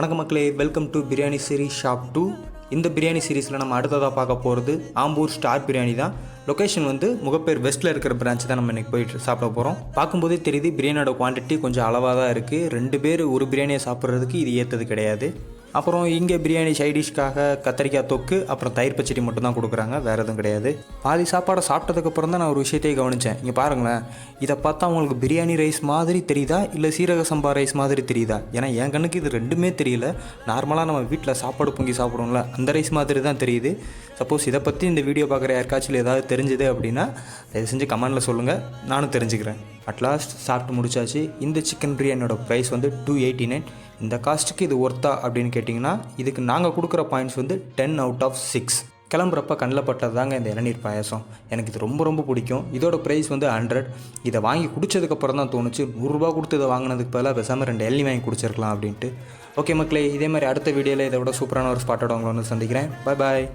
வணக்கம் மக்களே, welcome to biryani series shop 2. இந்த பிரியாணி சீரீஸில் நம்ம அடுத்ததாக பார்க்க போகிறது ஆம்பூர் ஸ்டார் பிரியாணி தான். லொக்கேஷன் வந்து முகப்பேர் வெஸ்ட்டில் இருக்கிற பிரான்ச் தான் நம்ம இன்றைக்கி போயிட்டு சாப்பிட போகிறோம். பார்க்கும்போதே தெரியுது பிரியாணியோட குவான்டிட்டி கொஞ்சம் அளவாக தான் இருக்குது. 2 பேர் ஒரு பிரியாணியை சாப்பிட்றதுக்கு இது ஏற்றது கிடையாது. அப்புறம் இங்கே பிரியாணி சைடிஷ்காக கத்திரிக்காய் தொக்கு அப்புறம் தயிர் பச்சடி மட்டும் தான் கொடுக்குறாங்க, வேறு எதுவும் கிடையாது. பாதி சாப்பாடை சாப்பிட்டதுக்கப்புறம் தான் நான் ஒரு விஷயத்தையே கவனித்தேன். இங்கே பாருங்களேன், இதை பார்த்தா உங்களுக்கு பிரியாணி ரைஸ் மாதிரி தெரியுதா இல்லை சீரக சம்பா ரைஸ் மாதிரி தெரியுதா? ஏன்னா என் கண்ணுக்கு இது ரெண்டுமே தெரியல. நார்மலாக நம்ம வீட்டில் சாப்பாடு பொங்கி சாப்பிடுவோம்ல, அந்த ரைஸ் மாதிரி தான் தெரியுது. சப்போஸ் இதை பற்றி இந்த வீடியோ பார்க்குற யாருக்காச்சும் ஏதாவது தெரிஞ்சுது அப்படின்னா தயவு செஞ்சு கமெண்டில் சொல்லுங்கள், நானும் தெரிஞ்சுக்கிறேன். அட்லாஸ்ட் சாப்பிட்டு முடிச்சாச்சு. இந்த சிக்கன் பிரியாணியோட ப்ரைஸ் வந்து 289. இந்த காஸ்ட்டுக்கு இது ஒர்த்தா அப்படின்னு கேட்டிங்கன்னா இதுக்கு நாங்கள் கொடுக்குற பாயிண்ட்ஸ் வந்து 10 out of 6. கிளம்புறப்ப கண்ணில் பட்டது தாங்க இந்த இளநீர் பாயாசம். எனக்கு இது ரொம்ப ரொம்ப பிடிக்கும். இதோட ப்ரைஸ் வந்து 100. இதை வாங்கி குடித்ததுக்கப்புறம் தான் தோணுச்சு 100 ரூபா கொடுத்து இதை வாங்கினதுக்கு பதிலாக பேசாமல் 2 இளநீ வாங்கி குடிச்சிருக்கலாம் அப்படின்ட்டு. ஓகே மக்களே, இதே மாதிரி அடுத்த வீடியோவில் இதை விட சூப்பரான ஒரு ஸ்பாட்டோட உங்களை வந்து சந்திக்கிறேன். பாய் பாய்.